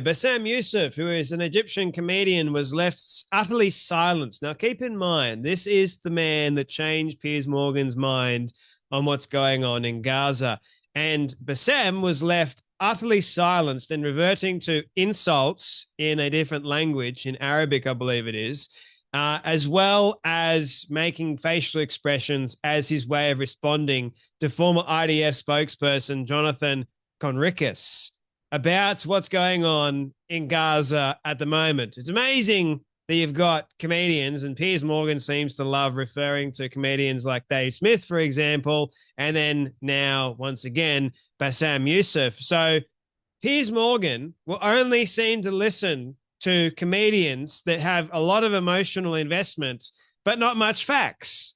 Bassem Youssef, who is an Egyptian comedian, was left utterly silenced. Now, keep in mind, this is the man that changed Piers Morgan's mind on what's going on in Gaza. And Bassem was left utterly silenced and reverting to insults in a different language, in Arabic, I believe it is, as well as making facial expressions as his way of responding to former IDF spokesperson Jonathan Conrikus about what's going on in Gaza at the moment. It's amazing that you've got comedians, and Piers Morgan seems to love referring to comedians like Dave Smith, for example, and then now, once again, Bassem Youssef. So Piers Morgan will only seem to listen to comedians that have a lot of emotional investment, but not much facts.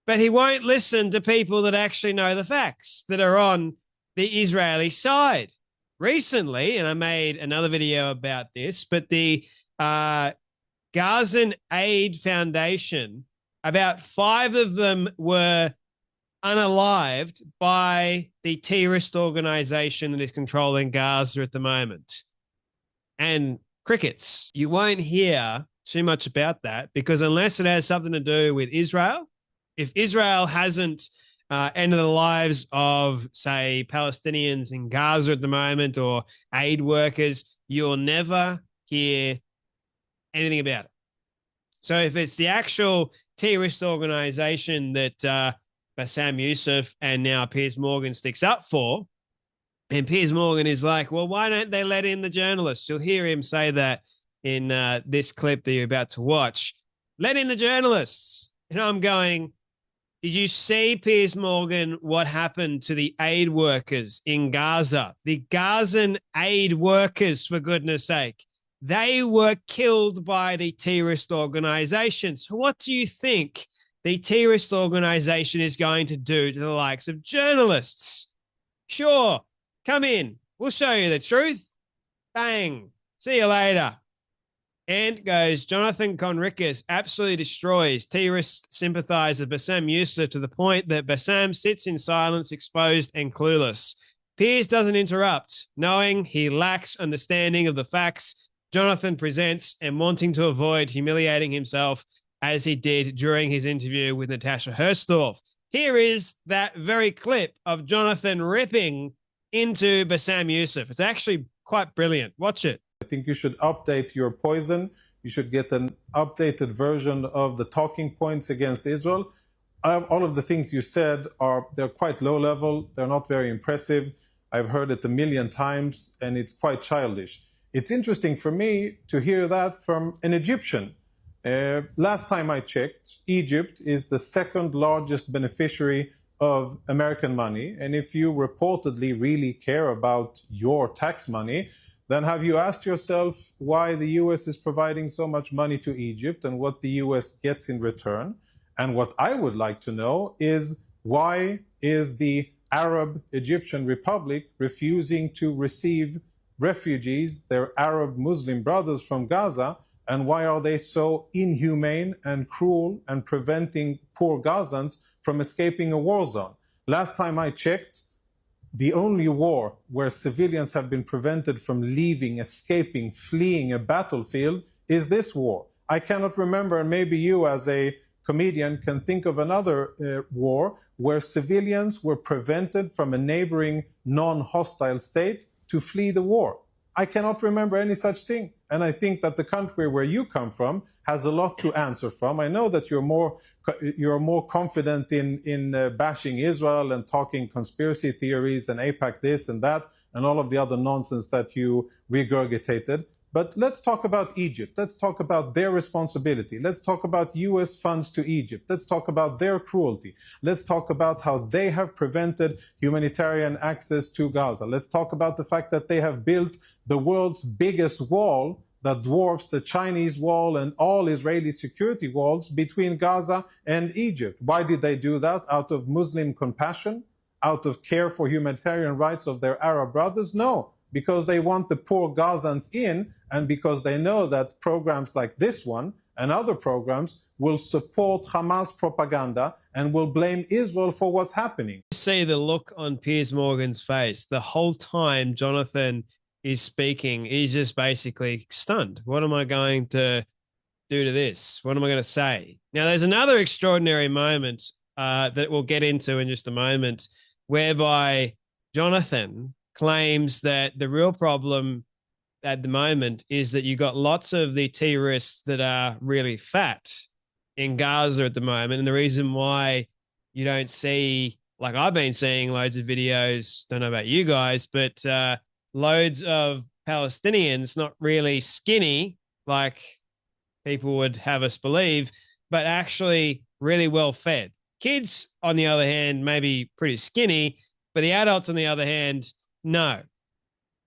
But he won't listen to people that actually know the facts, that are on the Israeli side. Recently, and I made another video about this, but the Gazan Aid Foundation, about 5 of them were unalived by the terrorist organization that is controlling Gaza at the moment. And crickets, you won't hear too much about that, because unless it has something to do with Israel, if Israel hasn't ended the lives of, say, Palestinians in Gaza at the moment, or aid workers, you'll never hear anything about it. So if it's the actual terrorist organization that Bassem Youssef and now Piers Morgan sticks up for, and Piers Morgan is like, well, why don't they let in the journalists? You'll hear him say that in this clip that you're about to watch. Let in the journalists. And I'm going, did you see, Piers Morgan, what happened to the aid workers in Gaza? The Gazan aid workers, for goodness sake. They were killed by the terrorist organizations. What do you think the terrorist organization is going to do to the likes of journalists? Sure, come in. We'll show you the truth. Bang. See you later. And goes, Jonathan Conrikus absolutely destroys terrorist sympathizer Bassem Youssef to the point that Bassem sits in silence, exposed and clueless. Piers doesn't interrupt, knowing he lacks understanding of the facts Jonathan presents and wanting to avoid humiliating himself as he did during his interview with Natasha Herrsdorf. Here is that very clip of Jonathan ripping into Bassem Youssef. It's actually quite brilliant. Watch it. I think you should update your poison. You should get an updated version of the talking points against Israel. All of the things you said they're quite low level. They're not very impressive. I've heard it a million times, and it's quite childish. It's interesting for me to hear that from an Egyptian. Last time I checked, Egypt is the second largest beneficiary of American money. And if you reportedly really care about your tax money, then have you asked yourself why the US is providing so much money to Egypt and what the US gets in return? And what I would like to know is, why is the Arab Egyptian Republic refusing to receive refugees, their Arab Muslim brothers from Gaza? And why are they so inhumane and cruel and preventing poor Gazans from escaping a war zone? Last time I checked, the only war where civilians have been prevented from leaving, escaping, fleeing a battlefield is this war. I cannot remember, and maybe you as a comedian can think of another war where civilians were prevented from a neighboring non-hostile state to flee the war. I cannot remember any such thing. And I think that the country where you come from has a lot to answer from. I know that you're more confident in bashing Israel and talking conspiracy theories and AIPAC this and that and all of the other nonsense that you regurgitated. But let's talk about Egypt. Let's talk about their responsibility. Let's talk about US funds to Egypt. Let's talk about their cruelty. Let's talk about how they have prevented humanitarian access to Gaza. Let's talk about the fact that they have built the world's biggest wall that dwarfs the Chinese wall and all Israeli security walls between Gaza and Egypt. Why did they do that? Out of Muslim compassion? Out of care for humanitarian rights of their Arab brothers? No, because they want the poor Gazans in, and because they know that programs like this one and other programs will support Hamas propaganda and will blame Israel for what's happening. See the look on Piers Morgan's face the whole time Jonathan is speaking, he's just basically stunned. What am I going to do to this? What am I going to say? Now, there's another extraordinary moment that we'll get into in just a moment, whereby Jonathan claims that the real problem at the moment is that you got lots of the terrorists that are really fat in Gaza at the moment. And the reason why you don't see, like I've been seeing loads of videos, don't know about you guys, but loads of Palestinians, not really skinny, like people would have us believe, but actually really well fed. Kids, on the other hand, maybe pretty skinny, but the adults, on the other hand, no.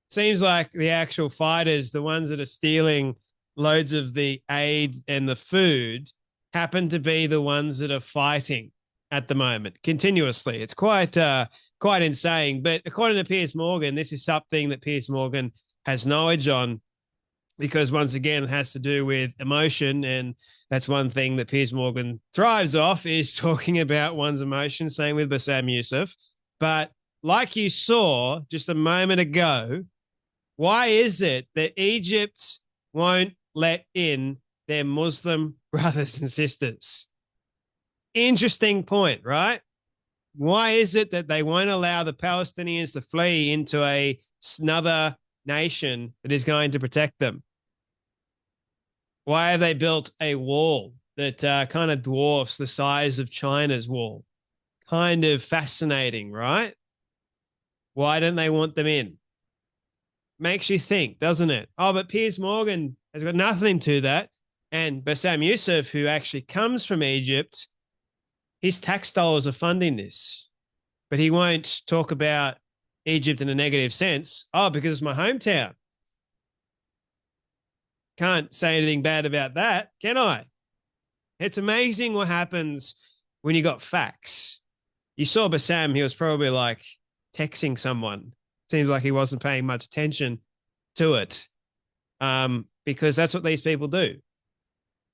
Seems like the actual fighters, the ones that are stealing loads of the aid and the food, happen to be the ones that are fighting at the moment continuously. It's quite insane. But according to Piers Morgan, this is something that Piers Morgan has knowledge on, because once again, it has to do with emotion. And that's one thing that Piers Morgan thrives off, is talking about one's emotions, same with Bassem Youssef. But like you saw just a moment ago, why is it that Egypt won't let in their Muslim brothers and sisters? Interesting point, right? Why is it that they won't allow the Palestinians to flee into another nation that is going to protect them? Why have they built a wall that kind of dwarfs the size of China's wall? Kind of fascinating, right? Why don't they want them in? Makes you think, doesn't it? Oh, but Piers Morgan has got nothing to that. And Bassem Youssef, who actually comes from Egypt, his tax dollars are funding this. But he won't talk about Egypt in a negative sense. Oh, because it's my hometown. Can't say anything bad about that, can I? It's amazing what happens when you got facts. You saw Bassem, he was probably like texting someone. Seems like he wasn't paying much attention to it, because that's what these people do.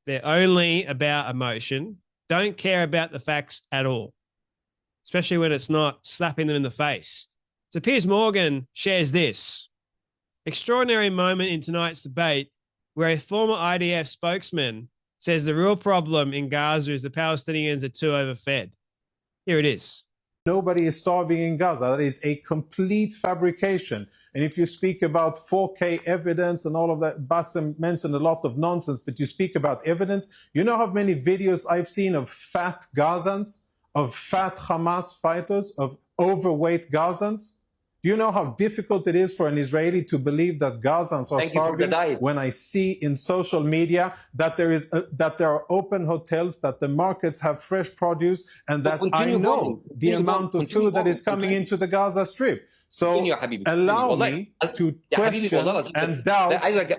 They're only about emotion, don't care about the facts at all, especially when it's not slapping them in the face. So Piers Morgan shares this extraordinary moment in tonight's debate, where a former IDF spokesman says the real problem in Gaza is the Palestinians are too overfed. Here it is. Nobody is starving in Gaza. That is a complete fabrication. And if you speak about 4K evidence and all of that, Bassem mentioned a lot of nonsense, but you speak about evidence. You know how many videos I've seen of fat Gazans, of fat Hamas fighters, of overweight Gazans? Do you know how difficult it is for an Israeli to believe that Gazans are starving when I see in social media that there are open hotels, that the markets have fresh produce, and that I know the amount of food that is coming into the Gaza Strip? So allow me to question and doubt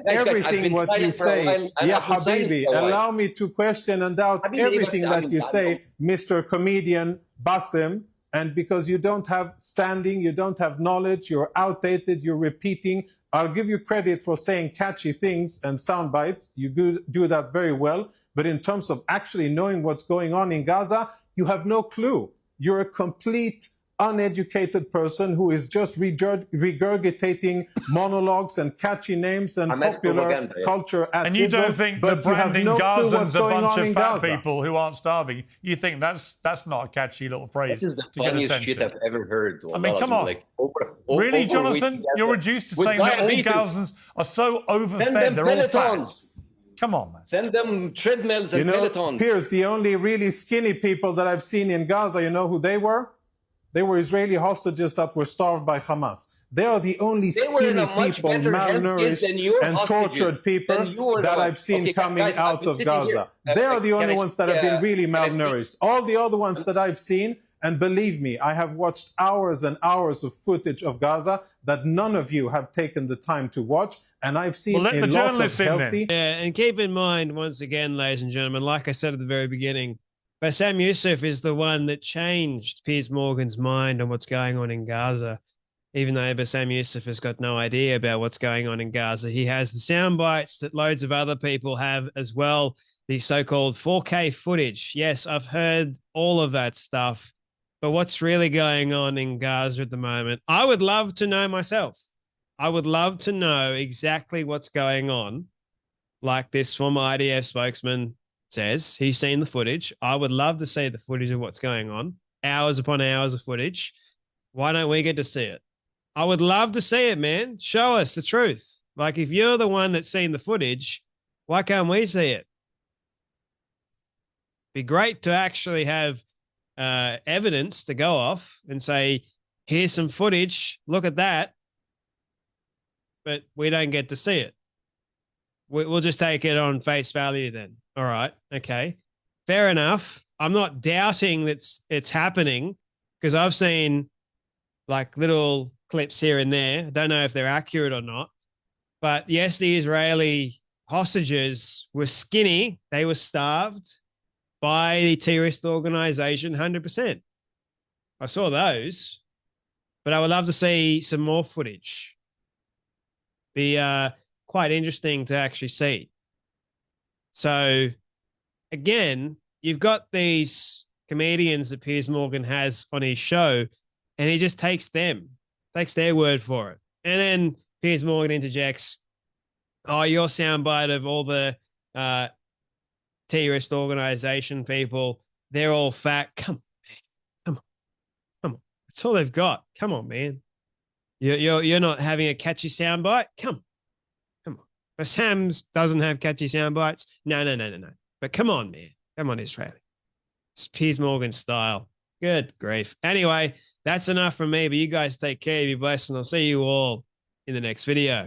everything what you say. Ya Habibi, allow me to question and doubt everything that you say, Mr. Comedian Bassem. And because you don't have standing, you don't have knowledge, you're outdated, you're repeating. I'll give you credit for saying catchy things and sound bites. You do that very well. But in terms of actually knowing what's going on in Gaza, you have no clue. You're a complete uneducated person who is just regurgitating monologues and catchy names and popular culture at And you Israel, don't think but that branding no Gazans a bunch of fat Gaza. people who aren't starving, you think that's not a catchy little phrase This is the to get funniest attention? shit I've ever heard. I mean, come on. Like, Really, Jonathan? You're reduced to saying that all Gazans are so overfed, they're all fat. Come on, man. Send them treadmills and pelotons. Piers, the only really skinny people that I've seen in Gaza, you know who they were? They were Israeli hostages that were starved by Hamas. They are the only skinny people, malnourished and tortured people that I've seen coming out of Gaza. They are the only ones that have been really malnourished. All the other ones that I've seen, and believe me, I have watched hours and hours of footage of Gaza that none of you have taken the time to watch. And I've seen a lot of healthy... Yeah, and keep in mind, once again, ladies and gentlemen, like I said at the very beginning, Bassem Youssef is the one that changed Piers Morgan's mind on what's going on in Gaza. Even though Bassem Youssef has got no idea about what's going on in Gaza, he has the sound bites that loads of other people have as well, the so-called 4K footage. Yes, I've heard all of that stuff, but what's really going on in Gaza at the moment, I would love to know myself. I would love to know exactly what's going on. Like this former IDF spokesman says, he's seen the footage. I would love to see the footage of what's going on. Hours upon hours of footage. Why don't we get to see it? I would love to see it, man. Show us the truth. Like, if you're the one that's seen the footage, why can't we see it? Be great to actually have evidence to go off and say, here's some footage. Look at that. But we don't get to see it. We'll just take it on face value then. All right. Okay. Fair enough. I'm not doubting that it's happening, because I've seen like little clips here and there. I don't know if they're accurate or not. But yes, the Israeli hostages were skinny. They were starved by the terrorist organization, 100%. I saw those. But I would love to see some more footage. Be quite interesting to actually see. So, again, you've got these comedians that Piers Morgan has on his show, and he just takes their word for it. And then Piers Morgan interjects, oh, your soundbite of all the terrorist organization people, they're all fat. Come on. That's all they've got. Come on, man. You're not having a catchy soundbite? Come on. Bassem doesn't have catchy soundbites. No. But come on, man. Come on, Israeli. It's Piers Morgan style. Good grief. Anyway, that's enough from me, but you guys take care. Be blessed, and I'll see you all in the next video.